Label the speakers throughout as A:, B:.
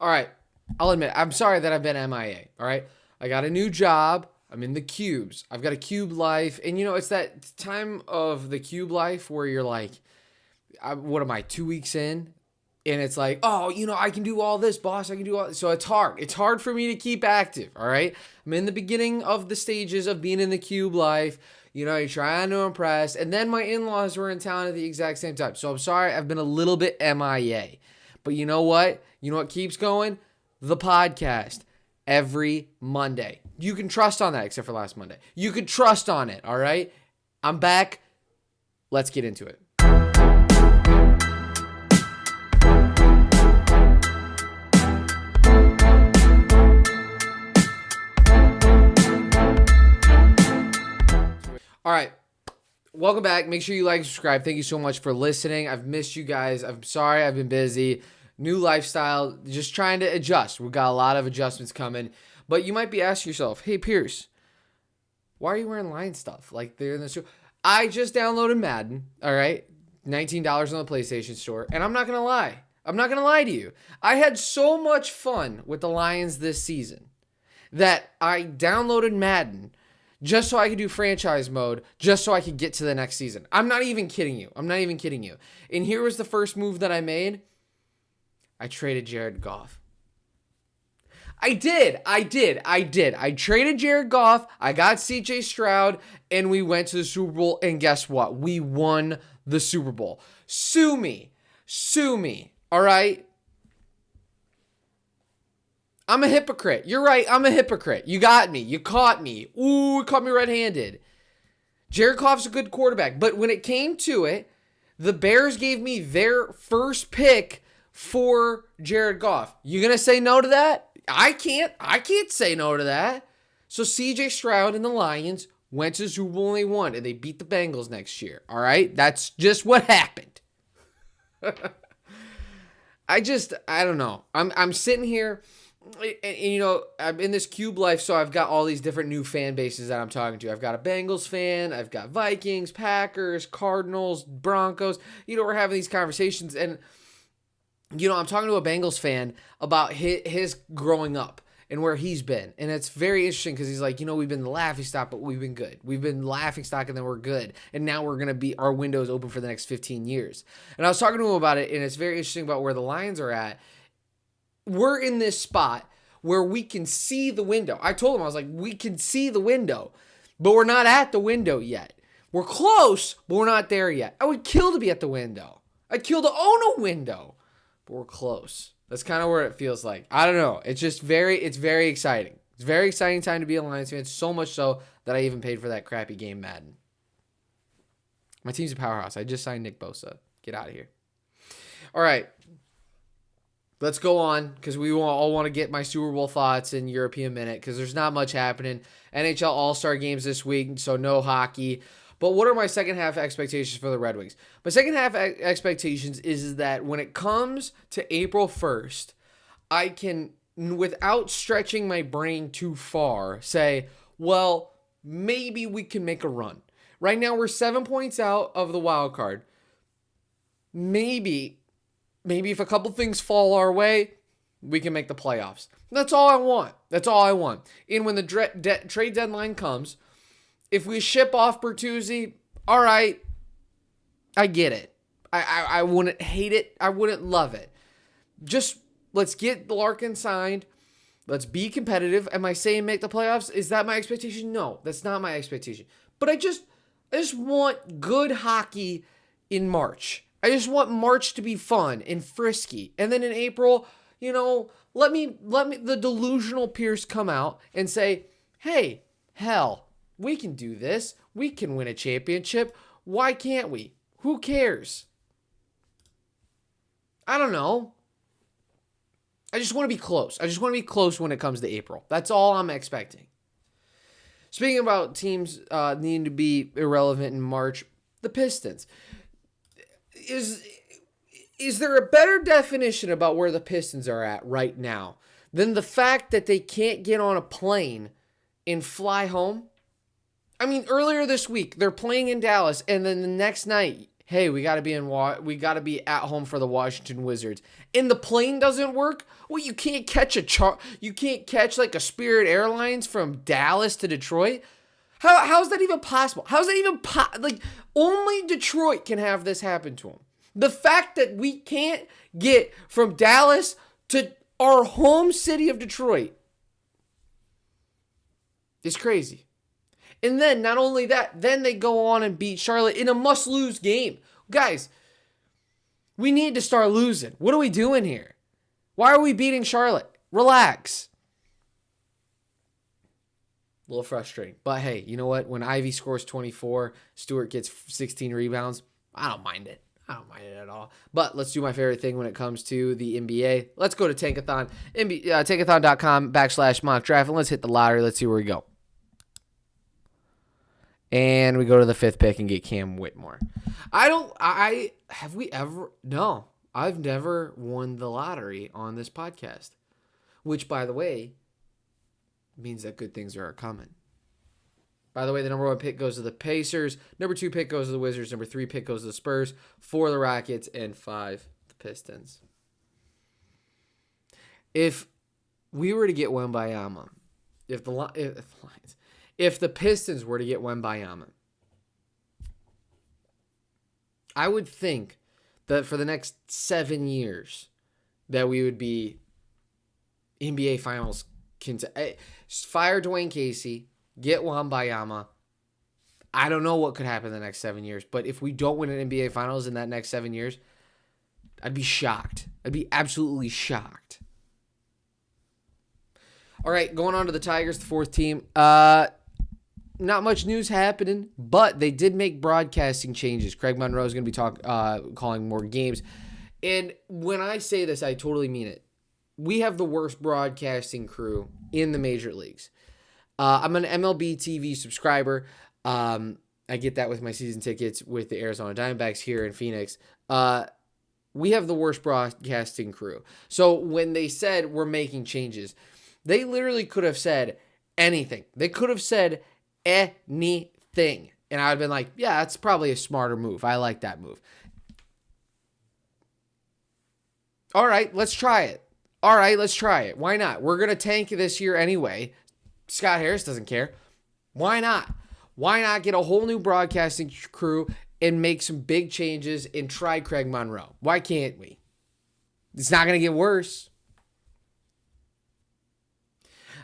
A: All right. I'll admit, I'm sorry that I've been MIA. All right. I got a new job. I'm in the cubes. I've got a cube life. And, it's that time of the cube life where you're like, what am I, 2 weeks in? And it's like, oh, I can do all this, boss. I can do all this. So it's hard. It's hard for me to keep active. All right. I'm in the beginning of the stages of being in the cube life. You're trying to impress. And then my in-laws were in town at the exact same time. So I'm sorry. I've been a little bit MIA. But you know what? You know what keeps going? The podcast every Monday. You can trust on that, except for last Monday. You could trust on it. All right. I'm back. Let's get into it. All right. Welcome back. Make sure you like and subscribe. Thank you so much for listening. I've missed you guys. I'm sorry I've been busy. New lifestyle. Just trying to adjust. We've got a lot of adjustments coming. But you might be asking yourself, hey, Pierce, why are you wearing Lion stuff? Like they're in the store. I just downloaded Madden. All right. $19 on the PlayStation Store. And I'm not going to lie. I'm not going to lie to you. I had so much fun with the Lions this season that I downloaded Madden just so I could do franchise mode, just so I could get to the next season. I'm not even kidding you. And here was the first move that I made. I traded Jared Goff. I did. I traded Jared Goff. I got CJ Stroud, and we went to the Super Bowl. And guess what? We won the Super Bowl. Sue me. All right? I'm a hypocrite. You're right. I'm a hypocrite. You got me. You caught me. Ooh, you caught me red-handed. Jared Goff's a good quarterback. But when it came to it, the Bears gave me their first pick for Jared Goff. You going to say no to that? I can't say no to that. So CJ Stroud and the Lions went to the Super Bowl and they won. And they beat the Bengals next year. All right? That's just what happened. I don't know. I'm sitting here. And, I'm in this cube life, so I've got all these different new fan bases that I'm talking to. I've got a Bengals fan, I've got Vikings, Packers, Cardinals, Broncos. We're having these conversations, and, I'm talking to a Bengals fan about his growing up and where he's been. And it's very interesting because he's like, we've been the laughing stock, but we've been good. We've been laughing stock, and then we're good. And now we're going to be, our window's open for the next 15 years. And I was talking to him about it, and it's very interesting about where the Lions are at. We're in this spot where we can see the window. I told him, I was like, we can see the window, but we're not at the window yet. We're close, but we're not there yet. I would kill to be at the window. I'd kill to own a window, but we're close. That's kind of where it feels like. I don't know. It's very exciting. It's a very exciting time to be a Lions fan, so much so that I even paid for that crappy game Madden. My team's a powerhouse. I just signed Nick Bosa. Get out of here. All right. Let's go on because we all want to get my Super Bowl thoughts in European Minute because there's not much happening. NHL All-Star games this week, so no hockey. But what are my second half expectations for the Red Wings? My second half expectations is that when it comes to April 1st, I can, without stretching my brain too far, say, well, maybe we can make a run. Right now, we're 7 points out of the wild card. Maybe if a couple things fall our way, we can make the playoffs. That's all I want. And when the trade deadline comes, if we ship off Bertuzzi, all right, I get it. I wouldn't hate it. I wouldn't love it. Just let's get Larkin signed. Let's be competitive. Am I saying make the playoffs? Is that my expectation? No, that's not my expectation. But I just want good hockey in March. I just want March to be fun and frisky. And then in April, let me the delusional Pierce come out and say, hey, hell, we can do this. We can win a championship. Why can't we? Who cares? I don't know. I just want to be close. I just want to be close when it comes to April. That's all I'm expecting. Speaking about teams needing to be irrelevant in March, the Pistons. Is there a better definition about where the Pistons are at right now than the fact that they can't get on a plane and fly home? I mean, earlier this week, they're playing in Dallas, and then the next night, hey, we got to be at home for the Washington Wizards. And the plane doesn't work? Well, you can't catch like a Spirit Airlines from Dallas to Detroit? How's that even possible? How's that even like only Detroit can have this happen to them. The fact that we can't get from Dallas to our home city of Detroit is crazy. And then not only that, then they go on and beat Charlotte in a must-lose game. Guys, we need to start losing. What are we doing here? Why are we beating Charlotte? Relax. A little frustrating. But hey, you know what? When Ivy scores 24, Stewart gets 16 rebounds, I don't mind it. I don't mind it at all. But let's do my favorite thing when it comes to the NBA. Let's go to Tankathon, tankathon.com/mock draft, and let's hit the lottery. Let's see where we go. And we go to the 5th pick and get Cam Whitmore. No, I've never won the lottery on this podcast, which, by the way, means that good things are coming. By the way, the number 1 pick goes to the Pacers. Number 2 pick goes to the Wizards. Number 3 pick goes to the Spurs. 4 the Rockets. And 5 the Pistons. If we were to get Wembanyama, if the Pistons were to get Wembanyama, I would think that for the next 7 years that we would be NBA Finals. Fire Dwayne Casey, get Wembanyama. I don't know what could happen in the next 7 years, but if we don't win an NBA Finals in that next 7 years, I'd be shocked. I'd be absolutely shocked. All right, going on to the Tigers, the 4th team. Not much news happening, but they did make broadcasting changes. Craig Monroe is going to be calling more games. And when I say this, I totally mean it. We have the worst broadcasting crew in the major leagues. I'm an MLB TV subscriber. I get that with my season tickets with the Arizona Diamondbacks here in Phoenix. We have the worst broadcasting crew. So when they said we're making changes, they literally could have said anything. They could have said anything. And I would have been like, yeah, that's probably a smarter move. I like that move. All right, let's try it. Why not? We're going to tank this year anyway. Scott Harris doesn't care. Why not? Why not get a whole new broadcasting crew and make some big changes and try Craig Monroe? Why can't we? It's not going to get worse.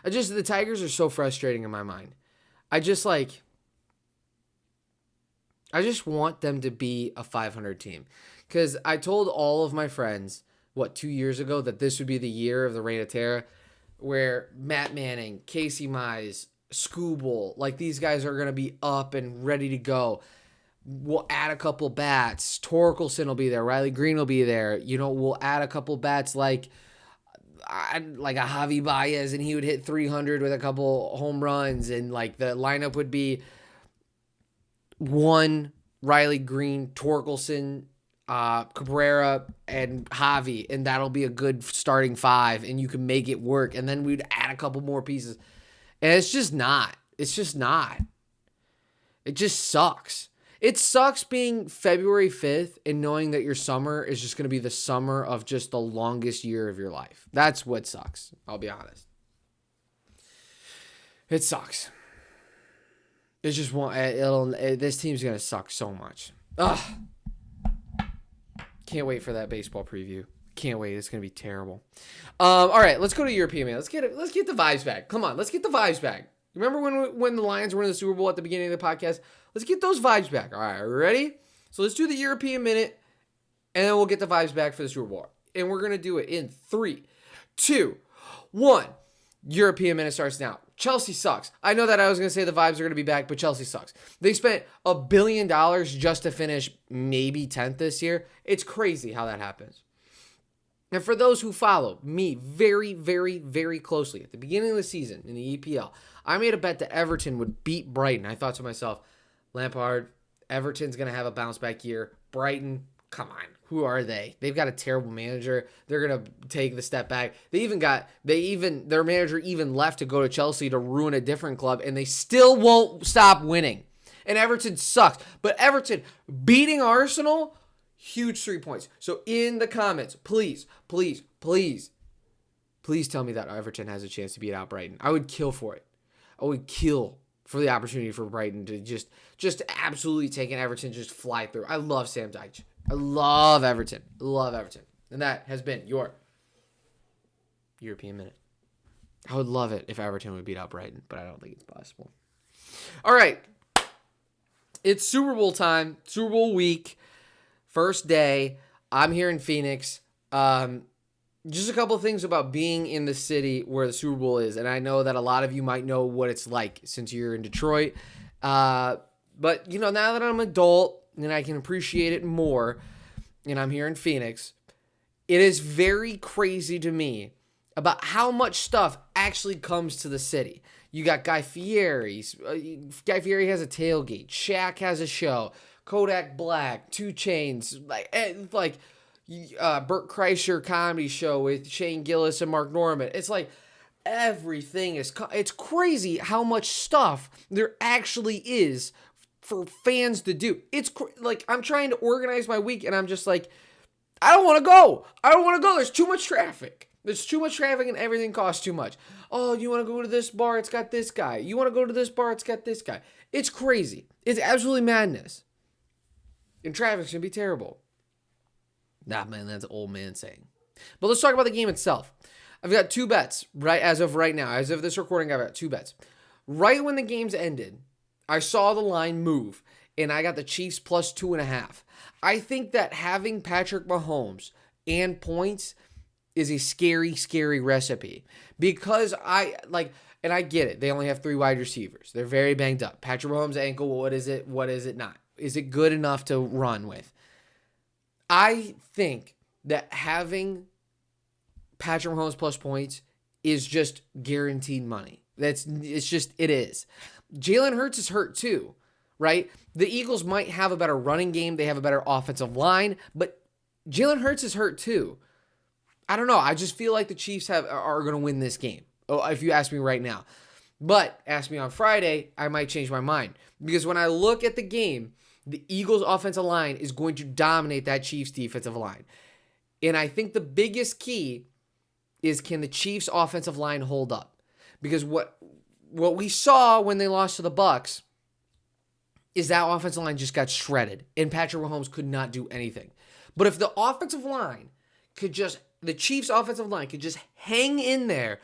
A: The Tigers are so frustrating in my mind. I just want them to be a 500 team. Because I told all of my friends, 2 years ago, that this would be the year of the Reign of Terror, where Matt Manning, Casey Mize, Skubal, these guys are going to be up and ready to go. We'll add a couple bats. Torkelson will be there. Riley Green will be there. We'll add a couple bats like a Javi Baez, and he would hit 300 with a couple home runs, and the lineup would be 1 Riley Green, Torkelson, Cabrera, and Javi, and that'll be a good starting 5, and you can make it work. And then we'd add a couple more pieces, and it's just not. It just sucks. It sucks being February 5th and knowing that your summer is just going to be the summer of just the longest year of your life. That's what sucks. I'll be honest. It sucks. It's just this team's going to suck so much. Ugh. Can't wait for that baseball preview. Can't wait. It's going to be terrible. All right, let's go to European, man. Let's get the vibes back. Come on, let's get the vibes back. Remember when the Lions were in the Super Bowl at the beginning of the podcast? Let's get those vibes back. All right, are you ready? So let's do the European minute, and then we'll get the vibes back for the Super Bowl. And we're going to do it in 3, 2, 1. European minute starts now. Chelsea sucks. I know that I was going to say the vibes are going to be back, but Chelsea sucks. They spent $1 billion just to finish maybe 10th this year. It's crazy how that happens. And for those who follow me very, very, very closely, at the beginning of the season in the EPL, I made a bet that Everton would beat Brighton. I thought to myself, Lampard, Everton's going to have a bounce back year. Brighton, come on. Who are they? They've got a terrible manager. They're going to take the step back. Their manager even left to go to Chelsea to ruin a different club, and they still won't stop winning. And Everton sucks. But Everton beating Arsenal, huge 3 points. So in the comments, please tell me that Everton has a chance to beat out Brighton. I would kill for it. I would kill for the opportunity for Brighton to just absolutely take an Everton, just fly through. I love Sam Dyche. I love Everton. And that has been your European Minute. I would love it if Everton would beat out Brighton, but I don't think it's possible. All right. It's Super Bowl time. Super Bowl week. First day. I'm here in Phoenix. Just a couple of things about being in the city where the Super Bowl is. And I know that a lot of you might know what it's like since you're in Detroit. But, now that I'm an adult and I can appreciate it more, and I'm here in Phoenix, it is very crazy to me about how much stuff actually comes to the city. You got Guy Fieri. Guy Fieri has a tailgate. Shaq has a show. Kodak Black, 2 Chainz, Bert Kreischer comedy show with Shane Gillis and Mark Norman. It's like everything it's crazy how much stuff there actually is for fans to do. It's I'm trying to organize my week and I'm just like, I don't want to go. There's too much traffic. And everything costs too much. Oh, you want to go to this bar? It's got this guy. You want to go to this bar? It's got this guy. It's crazy. It's absolutely madness. And traffic's going to be terrible. Nah, man, that's an old man saying. But let's talk about the game itself. I've got 2 bets, right? As of right now. As of this recording, I've got 2 bets. Right when the game's ended, I saw the line move, and I got the Chiefs plus 2.5. I think that having Patrick Mahomes and points is a scary, scary recipe. Because I get it. They only have 3 wide receivers. They're very banged up. Patrick Mahomes' ankle, what is it? What is it not? Is it good enough to run with? I think that having Patrick Mahomes plus points is just guaranteed money. It is. Jalen Hurts is hurt too, right? The Eagles might have a better running game. They have a better offensive line, but Jalen Hurts is hurt too. I don't know. I just feel like the Chiefs are going to win this game. Oh, if you ask me right now. But ask me on Friday, I might change my mind. Because when I look at the game, the Eagles' offensive line is going to dominate that Chiefs' defensive line. And I think the biggest key is, can the Chiefs' offensive line hold up? Because what we saw when they lost to the Bucs is that offensive line just got shredded, and Patrick Mahomes could not do anything. But if the Chiefs' offensive line could just hang in there,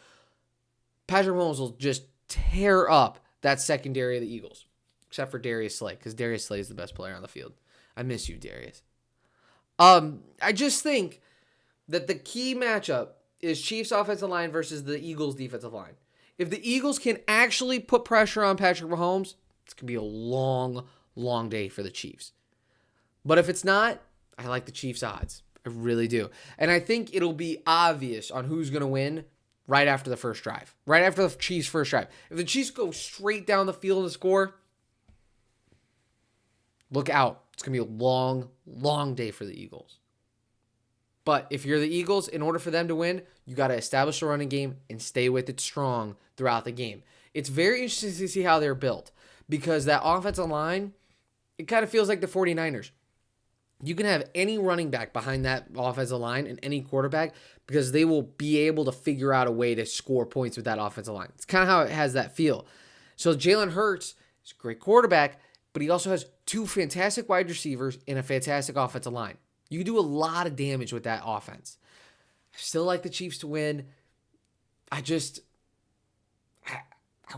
A: Patrick Mahomes will just tear up that secondary of the Eagles. Except for Darius Slay, because Darius Slay is the best player on the field. I miss you, Darius. I just think that the key matchup is Chiefs offensive line versus the Eagles defensive line. If the Eagles can actually put pressure on Patrick Mahomes, it's going to be a long, long day for the Chiefs. But if it's not, I like the Chiefs odds. I really do. And I think it'll be obvious on who's going to win right after the first drive. Right after the Chiefs' first drive. If the Chiefs go straight down the field and score, look out. It's going to be a long, long day for the Eagles. But if you're the Eagles, in order for them to win, you got to establish a running game and stay with it strong throughout the game. It's very interesting to see how they're built, because that offensive line, it kind of feels like the 49ers. You can have any running back behind that offensive line and any quarterback, because they will be able to figure out a way to score points with that offensive line. It's kind of how it has that feel. So Jalen Hurts is a great quarterback, but he also has 2 fantastic wide receivers and a fantastic offensive line. You can do a lot of damage with that offense. I still like the Chiefs to win. I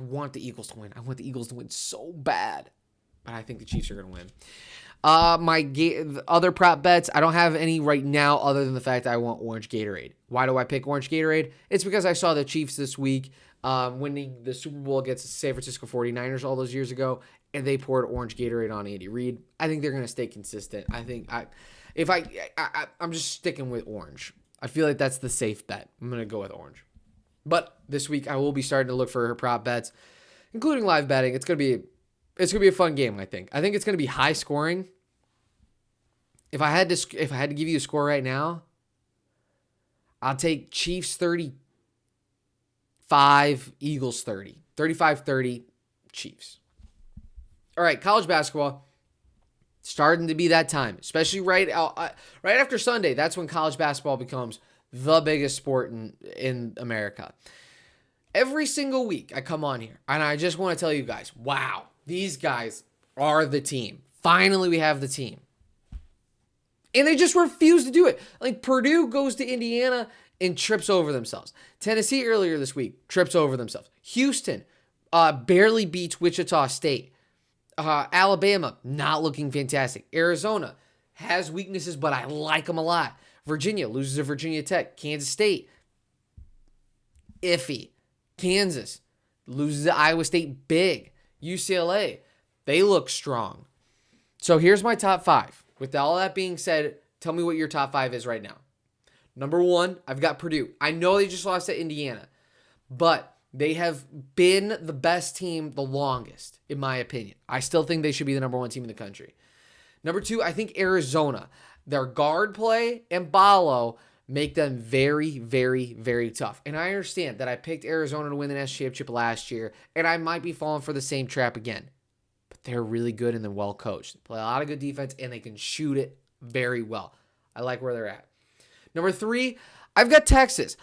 A: want the Eagles to win. I want the Eagles to win so bad. But I think the Chiefs are going to win. The other prop bets, I don't have any right now other than the fact that I want orange Gatorade. Why do I pick orange Gatorade? It's because I saw the Chiefs this week winning the Super Bowl against the San Francisco 49ers all those years ago, and they poured orange Gatorade on Andy Reid. I think they're going to stay consistent. I'm just sticking with orange. I feel like that's the safe bet. I'm going to go with orange. But this week I will be starting to look for her prop bets, including live betting. It's going to be a fun game, I think. I think it's going to be high scoring. If I had to give you a score right now, I'll take Chiefs 35, Eagles 30. 35-30 Chiefs. All right, college basketball starting to be that time, especially right after Sunday. That's when college basketball becomes the biggest sport in America. Every single week I come on here and I just want to tell you guys, wow, these guys are the team. Finally, we have the team. And they just refuse to do it. Like Purdue goes to Indiana and trips over themselves. Tennessee earlier this week trips over themselves. Houston barely beats Wichita State. Alabama not looking fantastic. Arizona has weaknesses, but I like them a lot. Virginia loses to Virginia Tech. Kansas State, iffy. Kansas loses to Iowa State big. UCLA, they look strong. So here's my top 5. With all that being said, tell me what your top 5 is right now. Number 1, I've got Purdue. I know they just lost to Indiana, but they have been the best team the longest, in my opinion. I still think they should be the number 1 team in the country. Number 2, I think Arizona. Their guard play and Ballo make them very, very, very tough. And I understand that I picked Arizona to win the national championship last year, and I might be falling for the same trap again. But they're really good and they're well coached. They play a lot of good defense, and they can shoot it very well. I like where they're at. Number 3, I've got Texas.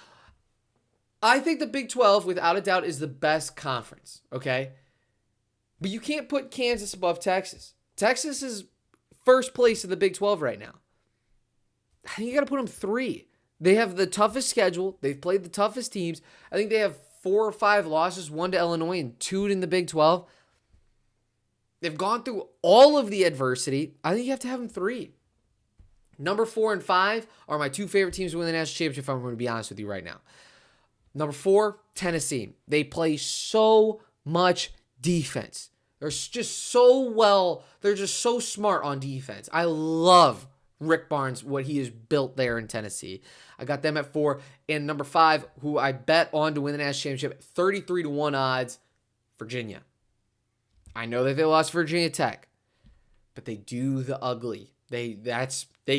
A: I think the Big 12, without a doubt, is the best conference, okay? But you can't put Kansas above Texas. Texas is first place in the Big 12 right now. I think you got to put them 3. They have the toughest schedule. They've played the toughest teams. I think they have 4 or 5 losses, 1 to Illinois and 2 in the Big 12. They've gone through all of the adversity. I think you have to have them 3. Number 4 and 5 are my 2 favorite teams to win the national championship, if I'm going to be honest with you right now. Number 4, Tennessee. They play so much defense. They're just so well. They're just so smart on defense. I love Rick Barnes, what he has built there in Tennessee. I got them at 4. And number 5, who I bet on to win the national championship, 33-1 odds, Virginia. I know that they lost Virginia Tech, but they do the ugly. They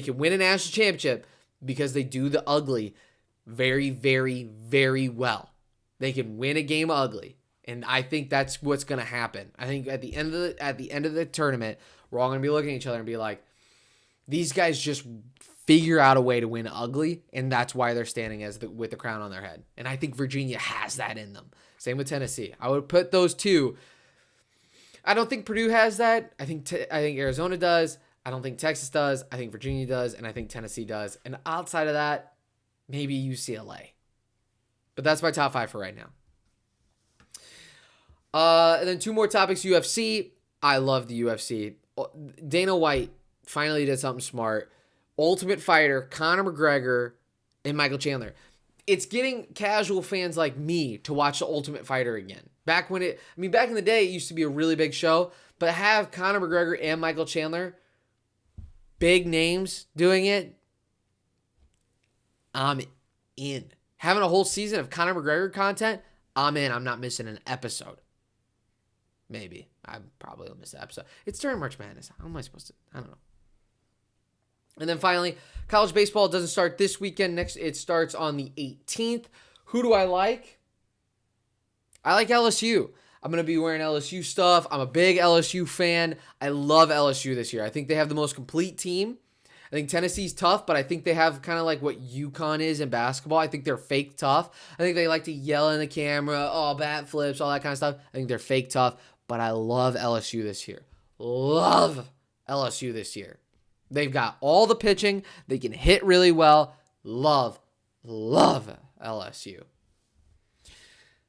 A: can win a national championship because they do the ugly very, very, very well. They can win a game ugly. And I think that's what's going to happen. I think at the end of the tournament, we're all going to be looking at each other and be like, these guys just figure out a way to win ugly, and that's why they're standing with the crown on their head. And I think Virginia has that in them. Same with Tennessee. I would put those 2. I don't think Purdue has that. I think Arizona does. I don't think Texas does. I think Virginia does, and I think Tennessee does. And outside of that, maybe UCLA. But that's my top 5 for right now. And then 2 more topics. UFC. I love the UFC. Dana White finally did something smart. Ultimate Fighter, Conor McGregor, and Michael Chandler. It's getting casual fans like me to watch the Ultimate Fighter again. Back in the day, it used to be a really big show, but have Conor McGregor and Michael Chandler, big names doing it, I'm in. Having a whole season of Conor McGregor content, I'm in. I'm not missing an episode. Maybe. I probably will miss an episode. It's during March Madness. How am I supposed to? I don't know. And then finally, college baseball doesn't start this weekend. It starts on the 18th. Who do I like? I like LSU. I'm going to be wearing LSU stuff. I'm a big LSU fan. I love LSU this year. I think they have the most complete team. I think Tennessee's tough, but I think they have kind of like what UConn is in basketball. I think they're fake tough. I think they like to yell in the camera, bat flips, all that kind of stuff. I think they're fake tough, but I love LSU this year. Love LSU this year. They've got all the pitching. They can hit really well. Love LSU.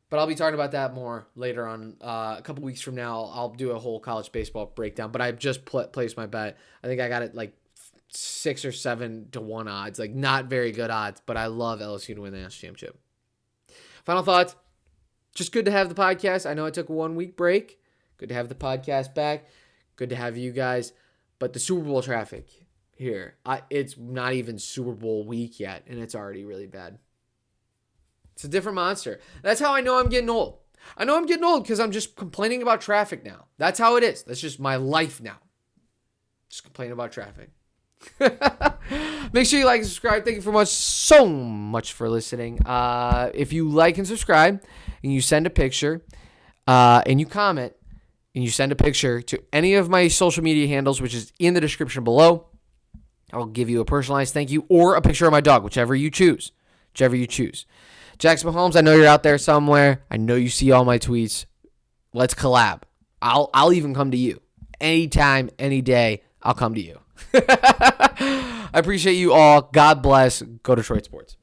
A: But I'll be talking about that more later on. A couple weeks from now, I'll do a whole college baseball breakdown. But I've just placed my bet. I think I got it like 6 or 7 to 1 odds. Like not very good odds, but I love LSU to win the national championship. Final thoughts. Just good to have the podcast. I know I took a 1 week break. Good to have the podcast back. Good to have you guys. But the Super Bowl traffic here, it's not even Super Bowl week yet, and it's already really bad. It's a different monster. That's how I know I'm getting old. I know I'm getting old because I'm just complaining about traffic now. That's how it is. That's just my life now. Just complaining about traffic. Make sure you like and subscribe. Thank you so much for listening. If you like and subscribe and you send a picture and you comment, and you send a picture to any of my social media handles, which is in the description below, I'll give you a personalized thank you or a picture of my dog, whichever you choose. Jackson Mahomes, I know you're out there somewhere. I know you see all my tweets. Let's collab. I'll even come to you. Anytime, any day, I'll come to you. I appreciate you all. God bless. Go Detroit Sports.